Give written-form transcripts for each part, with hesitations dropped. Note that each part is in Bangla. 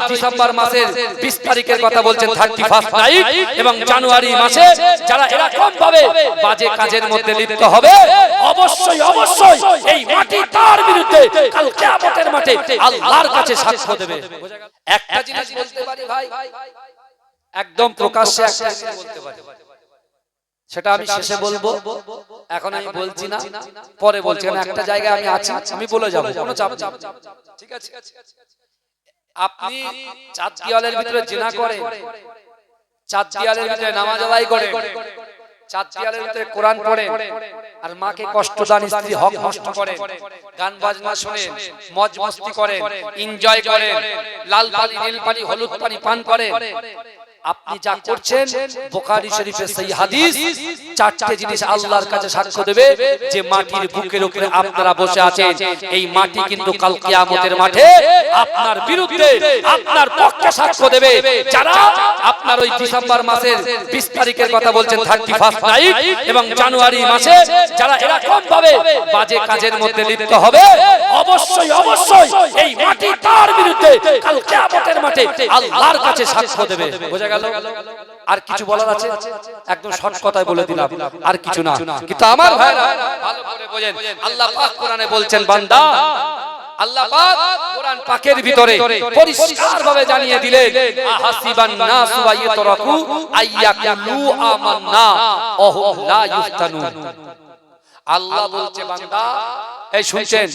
ডিসেম্বর মাসের 20 তারিখের কথা বলছেন 31 নাইট এবং জানুয়ারি মাসে যারা এরকম ভাবে বাজে কাজের মধ্যে লিপ্ত হবে অবশ্যই অবশ্যই এই মাটি তার বিরুদ্ধে কাল কিয়ামতের মাঠে আল্লাহর কাছে সাক্ষ্য দেবে। একটা জিনিস বলতে পারি ভাই, একদম প্রকাশ্যে একটা জিনিস বলতে পারি, সেটা আমি শেষে বলবো, এখন আমি বলছি না, পরে বলছি। কারণ একটা জায়গায় আমি আছি, আমি বলে যাব, কোনো চাপ নেই, ঠিক আছে? আপনি চার দেওয়ালের ভিতরে জিনা করে, চার দেওয়ালের ভিতরে নামাজ আদায় করে, চার দেওয়ালের ভিতরে কোরআন পড়ে, আর মাকে কষ্ট দান, স্ত্রী হক নষ্ট করে, গান বাজনা শুনে, মজ মস্তি করে, এনজয় করে, লাল পানি নীল পানি হলুদ পানি পান করে, আপনি যা করছেন বুখারী শরীফের সেই হাদিস, চারটি জিনিস আল্লাহর কাছে সাক্ষ্য দেবে যে মাটির বুকের উপরে আপনারা বসে আছেন, এই মাটি কিন্তু কাল কিয়ামতের মাঠে আপনার বিরুদ্ধে আপনার পক্ষে সাক্ষ্য দেবে। যারা আপনার ওই ডিসেম্বর মাসের 20 তারিখের কথা বলছেন 31 নাইট এবং জানুয়ারি মাসে যারা এরকম ভাবে বাজে কাজের মধ্যে লিপ্ত হবে অবশ্যই অবশ্যই এই মাটি তার বিরুদ্ধে কাল কিয়ামতের মাঠে আল্লাহর কাছে সাক্ষ্য দেবে। আর কিছু বলার আছে? একদম শর্ট কথায় বলে দিলাম, আর কিছু না। কিন্তু আমার ভাইরা ভালো করে বোঝেন, আল্লাহ পাক কোরআনে বলছেন, বান্দা, আল্লাহ পাক কোরআন পাকের ভিতরে পরিষ্কারভাবে জানিয়ে দিলেন, আহাসিবান নাসু ওয়ায়াতরাকু আইয়াকুলু আমান্না ওহুম লা ইফতানুন। আল্লাহ বলছে বান্দা, এই শুনছেন,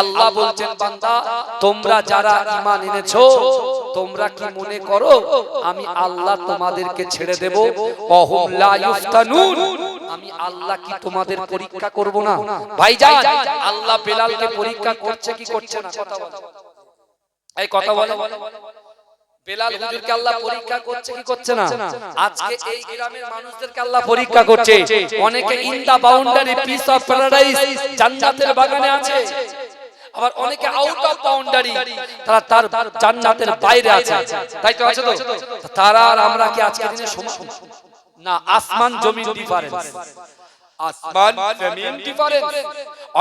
আল্লাহ বলছেন বান্দা, তোমরা যারা ঈমান এনেছো তোমরা কি মনে করো আমি আল্লাহ তোমাদেরকে ছেড়ে দেব? ওহুম লা ইফতানুন, আমি আল্লাহ কি তোমাদের পরীক্ষা করব না? ভাইজান, আল্লাহ বেলালকে পরীক্ষা করছে কি করছে না? কথা বলো, এই কথা বলো। বেলাল হুজুরকে আল্লাহ পরীক্ষা করছে কি করছে না? আজকে এই গ্রামের মানুষদেরকে আল্লাহ পরীক্ষা করছে। অনেকে in the boundary piece of paradise, জান্নাতের বাগানে আছে, আবার অনেকে আউট অফ বাউন্ডারি, তারা তার জান্নাতের বাইরে আছে। তাই তো আছে তো? তারা আর আমরা কি আজকে দিনে সমান না? আসমান জমিন ডিফারেন্স, আসমান জমিন ডিফারেন্স।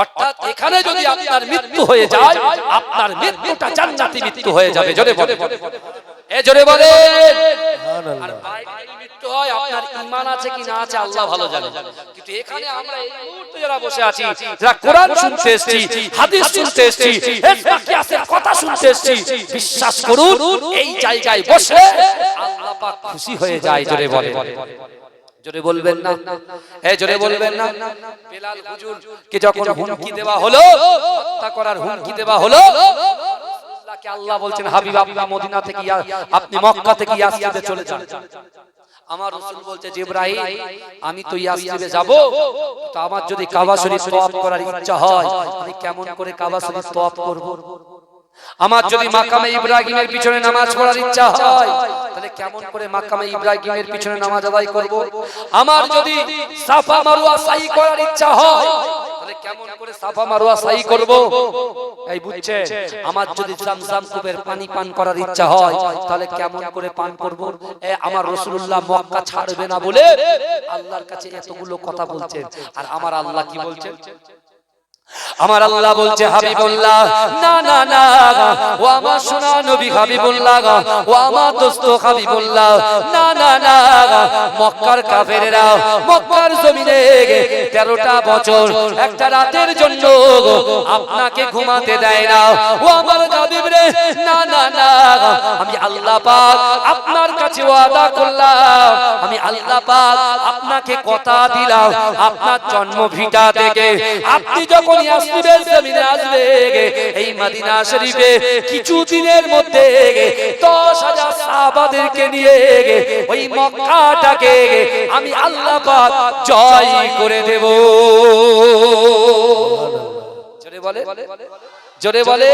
অর্থাৎ এখানে যদি আপনার মৃত্যু হয়ে যায়, আপনার মৃত্যুটা জান্নাতি মৃত্যু হয়ে যাবে। জোরে বলে, জোরে বলে। আর বাইরে মৃত্যু হয়, আপনার ঈমান আছে কি না আছে আল্লাহ ভালো জানে। কিন্তু এখানে আমরা এই মুহূর্তে যারা বসে আছি, যারা কোরআন শুনতে এসেছি, হাদিস শুনতে এসেছি, কিয়াসের কথা শুনতে এসেছি, বিশ্বাস করুন এই জায়গায় বসে আল্লাহ পাক খুশি হয়ে যায়। জোরে বলে, জোরে বলবেন না? জোরে বলবেন না? বেলাল হুজুর কে যখন হুমকি দেওয়া হলো, হত্যা করার হুমকি দেওয়া হলো, আল্লাহকে আল্লাহ বলছেন, হাবিব আপনি মদিনা থেকে, আপনি মক্কা থেকে ইয়াসরিবে চলে যান। আমার রাসূল বলছে, জিবরাইল আমি তো ইয়াসরিবে যাব, তো আমার যদি কাবা শরীফ তওয়াফ করার ইচ্ছা হয়, আমি কেমন করে কাবা শরীফ তওয়াফ করব? আমার যদি মাকামে ইব্রাহিমের পিছনে নামাজ পড়ার ইচ্ছা হয়, তাহলে কেমন করে মাকামে ইব্রাহিমের পিছনে নামাজ আদায় করব? আমার যদি সাফা মারওয়া সাই করার ইচ্ছা হয়, তাহলে কেমন করে সাফা মারওয়া সাই করব? এই বুঝছেন? আমার যদি জামজাম কূপের পানি পান করার ইচ্ছা হয়, তাহলে কেমন করে পান করব? আমার রাসূলুল্লাহ মক্কা ছাড়বে না বলে আল্লাহর কাছে এতগুলো কথা বলছেন। আর আমার আল্লাহ কি বলছেন? আমার আল্লাহ বলছে, হাবিবুল্লাহ না না না, ও আমার সোনা নবী হাবিবুল্লাহ, ও আমার দোস্ত হাবিবুল্লাহ, না না না, মক্কার কাফেররা মক্কার জমিনে 13টা বছর একটা রাতের জন্য আপনাকে ঘুমাতে দেয় না। ও আমার হাবিব রে, না না না, আমি আল্লাহ পাক আপনার কাছে ওয়াদা করলাম, আমি আল্লাহ পাক আপনাকে কথা দিলাম, আপনার জন্ম ভিটা থেকে আপনি যখন ইয়াসরিবের জমিনে আসবে, এই মদিনা শরীফে কিছু দিনের মধ্যে 10,000 সাহাবাদেরকে নিয়ে ওই মক্কাটাকে আমি আল্লাহ পাক জয় করে দেব। জোরে বলে, জোরে বলে।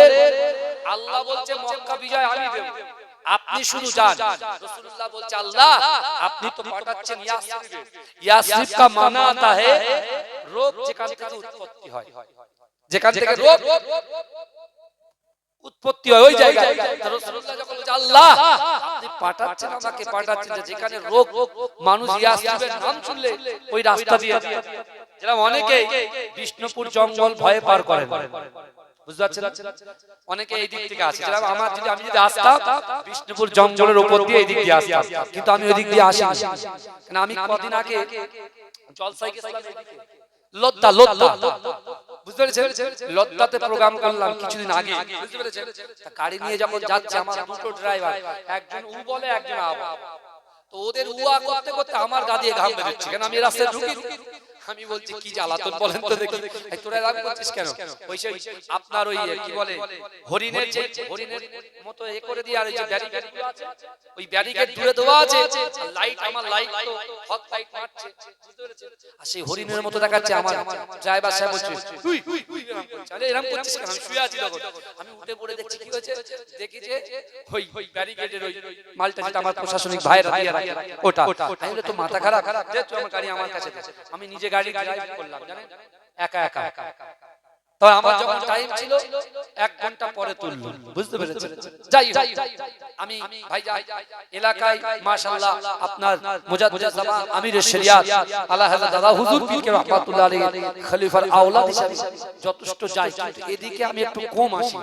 আল্লাহ বলছে মক্কা বিজয় আমি দেব, আপনি শুধু যান। রাসূলুল্লাহ বলছে, আল্লাহ আপনি তো পাঠাচ্ছেন ইয়াসরিবে, ইয়াসরিব का माना आता है রোগ যেখান থেকে উৎপত্তি হয়, যেখান থেকে রোগ উৎপত্তি হয় ওই জায়গায়। রাসূলুল্লাহ যখন বলছে, আল্লাহ আপনি পাঠাচ্ছেন, আমাকে পাঠাচ্ছেন যেখানে রোগ, মানুষ ইয়াসরিবের নাম শুনলে ওই রাস্তা দিয়ে, যারা অনেকে বিষ্ণুপুর জঙ্গল ভয়ে পার করেন, বুঝতে পারছেন? অনেকে এই দিক থেকে আসে, আমি যদি আসতাম বিষ্ণুপুর জঙ্গলের উপর দিয়ে এই দিক দিয়ে আসতাম, কিন্তু আমি ওই দিক দিয়ে আসি, কারণ আমি কদিন আগে জলসায় গেছিলাম লদ্দা, বুঝতে পেরেছেন? লদ্দাতে প্রোগ্রাম করলাম কিছুদিন আগে, বুঝতে পেরেছেন? গাড়ি নিয়ে যখন যাচ্ছে আমার দুটো ড্রাইভার, একজন উ বলে একজন আ বলে, তো ওদের উয়া করতে করতে আমার গা দিয়ে ঘাম বেরোচ্ছে, কেন আমি রাস্তায় ঢুকি, আমি বলছি কি জ্বালাতন বলেন তো দেখি, তোরা রাগ করছিস কেন? ওই সেই আপনার ওই কি বলে হরিণের মতো এ করে দিয়ে, আর ওই যে ব্যারিকেড আছে, ওই ব্যারিকেড দূরে দেওয়া আছে, লাইট আমার লাইট তো হক লাইট মারছে, বুঝতে পেরেছেন? আর সেই হরিণের মতো দেখাচ্ছে, আমার ড্রাইভার সাহেব বলছে তুই আরে এরকম করছিস কেন? আমি শুয়ে আছি তখন, আমি উঠে পড়ে দেখছি কি হয়েছে, দেখি যে ওই ব্যারিকেডের ওই মালটা যেটা আমার প্রশাসনিক ভাইরা দিয়ে রাখে ওটা, আমি তো মাথা খারাপ, যে তুই আমার গাড়ি আমার কাছে দে। আমি নিজে গাড়ি ড্রাইভ করলাম, জানেন, একা তো আমার যখন টাইম ছিল 1 ঘন্টা পরে তুললো, বুঝতে পেরেছেন? যাই আমি ভাই যাই এলাকায় মাশাআল্লাহ আপনার মুজাদ্দিদ জামান আমিরের শরিয়াত আলা হযরত দাদা হুজুর পীর কে রাহমাতুল্লাহ আলাইহি খলিফার আওলাদ হিসেবে যথেষ্ট যাই, কিন্তু এদিকে আমি একটু কম আসি,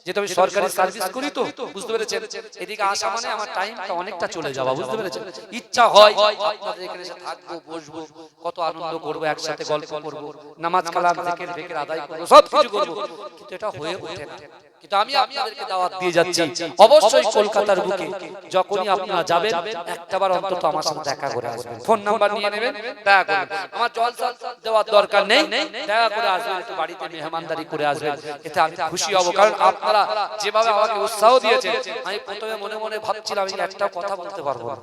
যেহেতু আমি সরকারি সার্ভিস করি, তো বুঝতে পেরেছেন? এদিকে আসা মানে আমার টাইমটা অনেকটা চলে যাওয়া, বুঝতে পেরেছেন? ইচ্ছা হয় আপনাদের এখানে এসে থাকবো, বসবো, কত আনন্দ করবো, একসাথে গল্প করবো, নামাজ কালাম জিকির আদায় করবো, সব কিছু করবো, কিন্তু এটা হয়ে ওঠে না। কিন্তু আমি আপনাদেরকে দাওয়াত দিয়ে যাচ্ছি, অবশ্যই কলকাতার বুকে যখনই আপনারা যাবেন একটাবার অন্তত আমার সাথে দেখা করে আসবেন, ফোন নাম্বার নিয়ে নেবেন, দেখা করবেন। আমার জলসা দেওয়ার দরকার নেই, দেখা করে আসবেন, একটু বাড়িতে মেহমানদারি করে আসবেন, এতে আমি খুশি হব। কারণ আপনারা যেভাবে আমাকে উৎসাহ দিয়েছেন, আমি প্রথমে মনে মনে ভাবছিলাম আমি একটা কথা বলতে পারবো না,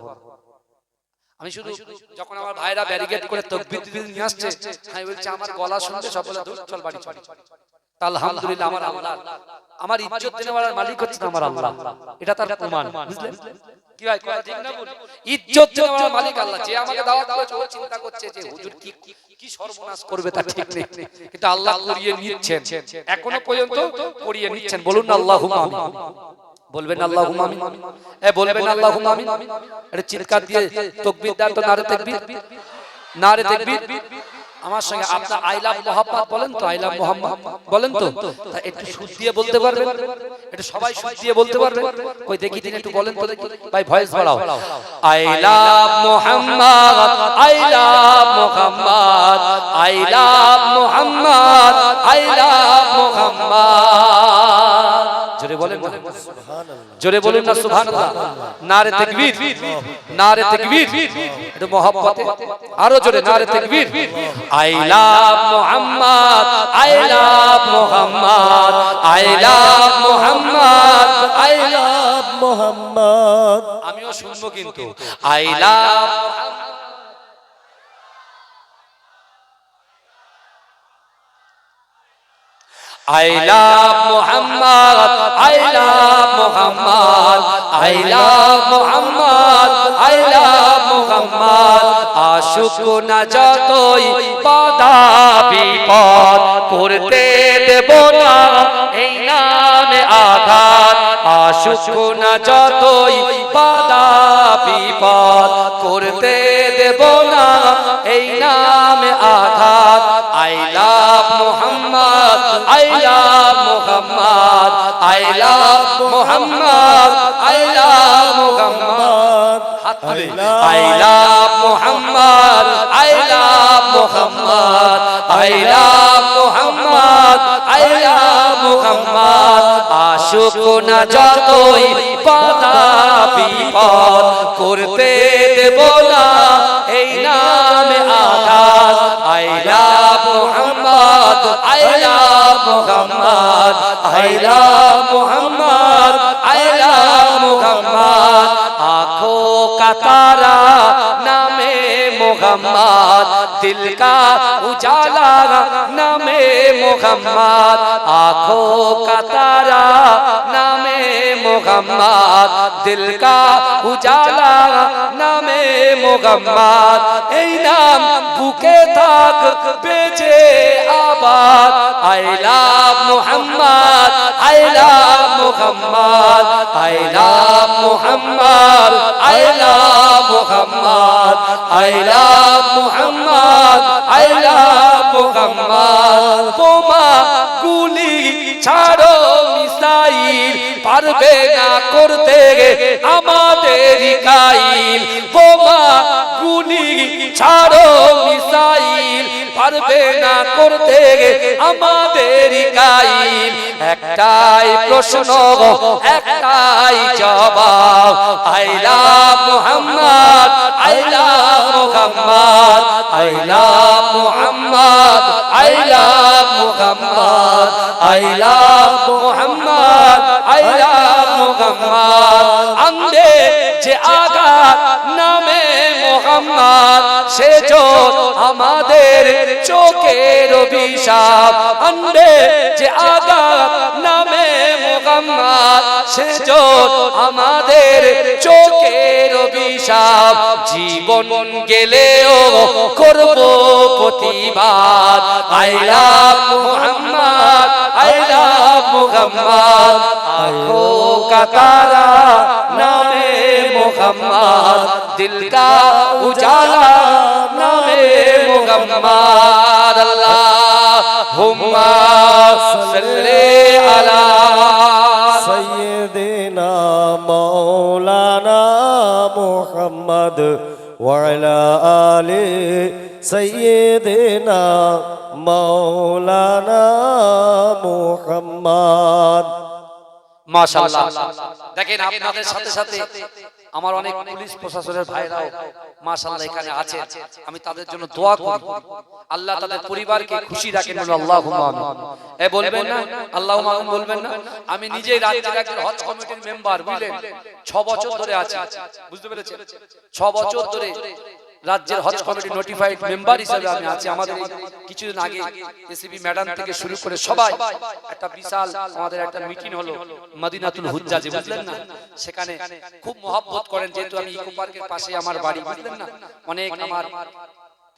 আমি শুধু যখন আমার ভাইরা ব্যারিকেড করে তাকবীর নিয়ে আসছে, আমি বলছি আমার গলা শুনতে সব বলে দূর চল বাড়ি চল। আলহামদুলিল্লাহ আমার আল্লাহ, আমার ইজ্জত দেওয়ার মালিক হচ্ছেন আমার আল্লাহ, এটা তার প্রমাণ, বুঝলেন কি ভাই? কথা ঠিক না? ইজ্জত দেওয়ার মালিক আল্লাহ, যে আমাকে দাওয়াত করেছে ও চিন্তা করছে যে হুজুর কি সর্বনাশ করবে তা ঠিক নেই, কিন্তু আল্লাহ করিয়ে নিচ্ছেন, এখনো পর্যন্ত করিয়ে নিচ্ছেন। বলুন না আল্লাহুম্মা আমিন, বলবেন আল্লাহুম্মা আমিন, বলবেন আল্লাহুম্মা আমিন, এটা চিৎকার দিয়ে তাকবীর দেন তো, নারে তাকবীর, নারে তাকবীর। আমার সঙ্গে আপনার আই লাভ মোহাম্মদ বলেন তো, আই লাভ মোহাম্মদ বলেন তো, একটু সুর দিয়ে বলতে পারবেন? একটু সবাই সুর দিয়ে বলতে পারবেন? কই দেখি দিন একটু বলেন তো দেখি, ভাই ভয়েস বাড়াও। I love Mohammad, I love Mohammad, I love Mohammad, I love Mohammad. জোরে বলেন না সুবহানাল্লাহ, জোরে বলেন না সুবহানাল্লাহ, নারে তাকবীর, নারে তাকবীর, একটু মোহাব্বতে আরো জোরে নারে তাকবীর। I love Mohammad, I love Mohammad, I love Mohammad, I love Mohammad. আমিও শুনবো কিন্তু I love I love Muhammad, I love Muhammad, I love Muhammad, I love Muhammad. আশুক না যতই বাধা বিপদ, করতে দেব না এই নামে আঘাত। আশুক না যতই বাধা বিপদ, করতে দেব না এই নামে আঘাত। I love Muhammad, I love Muhammad, I love Muhammad, I love Muhammad, I love Muhammad, I love Muhammad, I love Muhammad, I love Muhammad. আশুক না যতই বাধা বিপদ, করতে দেব না এই নামে আঘাত। I love Muhammad, I love Muhammad, I love Muhammad, I love Muhammad. आँखों का तारा नामे मुहम्मद, दिल का उजाला नामे मुहम्मद। आँखों का तारा नामे मुहम्मद, दिल का उजाला नामे मुहम्मद। এই নাম বুকে থাক বেঁচে আবাদ। I love Muhammad, I love Muhammad, I love Muhammad, I love Muhammad, I love Muhammad, I love Muhammad. বোমা গুলি ছাড়ো মিসাইল পারবে না করতে আমাদের কাইল বোমা গুলি ছাড়ো মিসাইল পারবে না করতে আমাদের কাইল একটাই প্রশ্ন একটাই জবাব I love Muhammad I love Muhammad I love Muhammad I love Muhammad I love Muhammad I love Muhammad Andre যে আঘাত নামে মুহাম্মদ সে জোর আমাদের চোখের অভিশাপ আন্দে যে আঘাত নামে মুহাম্মদ সে জোর আমাদের চোখের অভিশাপ জীবন গেলেও করব প্রতিবাদ I love Muhammad I love Muhammad आँखों का तारा नामे मुहम्मद दिल का उजाला नामे मुहम्मद अल्लाहुम्मा सल्ली अला सय्यिदिना मौलाना मुहम्मद व अला आलि सय्यिदिना मौलाना मुहम्मद মাশাআল্লাহ দেখেন আপনাদের সাথে সাথে আমার অনেক পুলিশ প্রশাসনের ভাইরাও মাশাআল্লাহ এখানে আছে আমি তাদের জন্য দোয়া করি আল্লাহ তাদের পরিবারকে খুশি রাখেন আল্লাহুম্মা আমিন এ বলবেন না আল্লাহুম্মা আমিন বলবেন না আমি নিজেই রাজ্যের একজন হজ কমিটির মেম্বার বুঝলেন 6 বছর ধরে আছি বুঝতে পেরেছেন 6 বছর ধরে রাজ্যের হজ কমিটি নোটিফাইড মেম্বার হিসেবে আমি আছি আমাদের কিছুদিন আগে এসিবি ম্যাডাম থেকে শুরু করে সবাই একটা বিশাল আমাদের একটা মিটিং হলো মদিনাতুল হুজ্জাজে বুঝলেন না সেখানে খুব মহব্বত করেন যেহেতু আমি ইকো পার্কের পাশে আমার বাড়ি বুঝলেন না অনেক আমার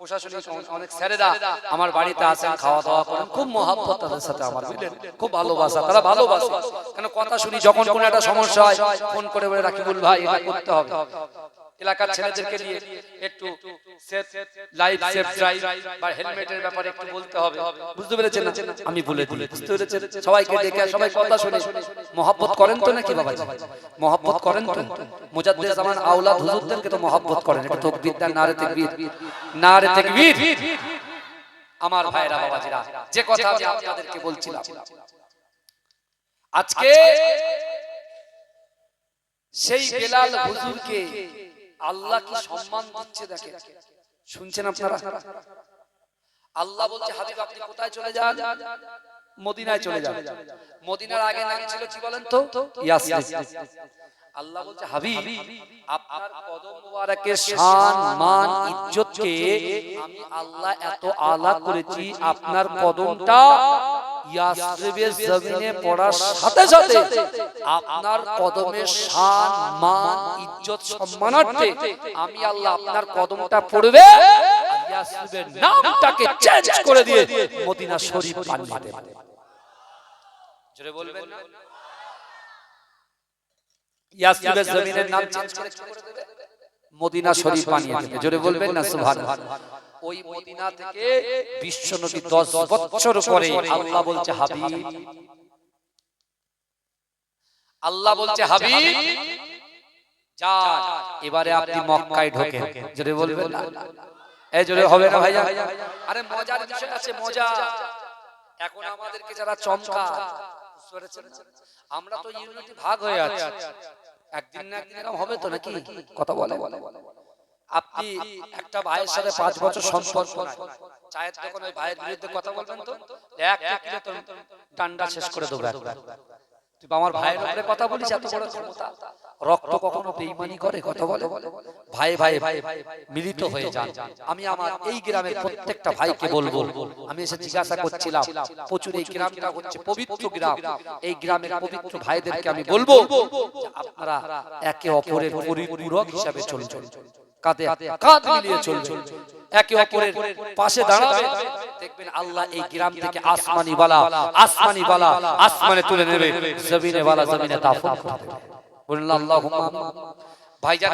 প্রশাসনিক অনেক স্যারেরা আমার বাড়িতে আসেন খাওয়া দাওয়া করেন খুব মহব্বত তাদের সাথে আমার বুঝলেন খুব ভালোবাসা তারা ভালোবাসে কেন কথা শুনি যখন কোনো একটা সমস্যা হয় ফোন করে বলে রাকিবুল ভাই এটা করতে হবে এলাকার ছেলেদেরকে নিয়ে একটু সেফ লাইফ সেফ ড্রাইভ বা হেলমেটের ব্যাপারে একটু বলতে হবে বুঝতে পেরেছেন না আমি বলে দিই বুঝতে পেরেছেন সবাইকে ডেকে সবাই কথা শুনে মহব্বত করেন তো নাকি বাবা মহব্বত করেন তো মুজাদ্দিদ জামান আওলাদ হুজুরদেরকে তো মহব্বত করেন এটা তাকবীর দেন নারে তাকবীর আমার ভাইরা বাবাজিরা যে কথা আমি আপনাদেরকে বলছিলাম আজকে সেই বেলাল হুজুরকে আল্লাহ কি সম্মান দিচ্ছে দেখেন শুনছেন আপনারা আল্লাহ বলছে হাবিব আপনি কোথায় চলে যান মদিনায় চলে যান মদিনার আগে নাম ছিল কি বলেন তো ইয়াসরিব আল্লাহ বলছে হাবিব আপনার কদম মোবারকের শান মান ইজ্জতকে আমি আল্লাহ এত আলা করেছি আপনার কদমটা ইয়াসরিবের জমিনে পড়ার সাথে সাথে আপনার কদমের শান মান ইজ্জত সম্মানার্থে আমি আল্লাহ আপনার কদমটা পড়বে আর ইয়াসরিবের নামটাকে চেঞ্জ করে দিয়ে মদিনা শরীফ বানিয়ে দেব জোরে বলবেন না ইয়াসরিবের জমিনের নাম চেঞ্জ করে দেবে মদিনা শরীফ বানিয়ে দেবে জোরে বলবেন না সুবহানাল্লাহ ওই মদিনা থেকে বিশ্বনবী 10 বছর পরে আল্লাহ বলছে হাবিব যান এবারে আপনি মক্কায় ঢোকেন জোরে বলবেন না এই জোরে হবে না ভাইয়া আরে মজার বিষয় আছে মজা এখন আমাদেরকে যারা চমকা আমরা তো ইউনিটি ভাগ হয়ে আছি একদিন না একদিন এরকম হবে তো নাকি কথা বলে আপনি একটা ভাইয়ের সাথে 5 বছর সম্পর্ক চায়ের দোকানে ওই ভাইয়ের বিরুদ্ধে কথা বলবেন তো এক কিলো তো ডান্ডা শেষ করে দেব একবার তুই আমার ভাইয়ের উপরে কথা বলিস এত বড় ক্ষমতা রক্ত কখনো বেঈমানি করে কথা বলে ভাই ভাই মিলিত হয়ে যান আমি আমার এই গ্রামের প্রত্যেকটা ভাইকে বলবো আমি এসে জিজ্ঞাসা করছিলাম প্রচুর এই গ্রামটা হচ্ছে পবিত্র গ্রাম এই গ্রামের পবিত্র ভাইদেরকে আমি বলবো আপনারা একে অপরের পরিপূরক হিসাবে চলুন কাঁধে কাঁধ মিলিয়ে চলুন একে অপরের পাশে দাঁড়াবেন দেখবেন আল্লাহ এই গ্রাম থেকে আসমানি বালা আসমানে তুলে নেবে জমিনে বালা জমিনে দাফন করে দেবে বলুন আল্লাহুম্মা ভাইজান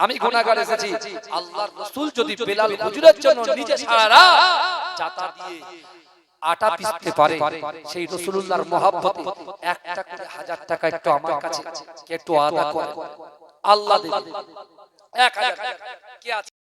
আমি গুনাহগার এসেছি আল্লাহর রাসূল যদি বেলাল হুজুরের জন্য নিজে সারা রাত যাতা দিয়ে আটা পিষতে পারে, সেই রাসূলুল্লাহর মহব্বতে একটা করে 1000 টাকা একটু আমার কাছে কে একটু আদা করে, আল্লাহ দেবে 1000 টাকা। কে আছে?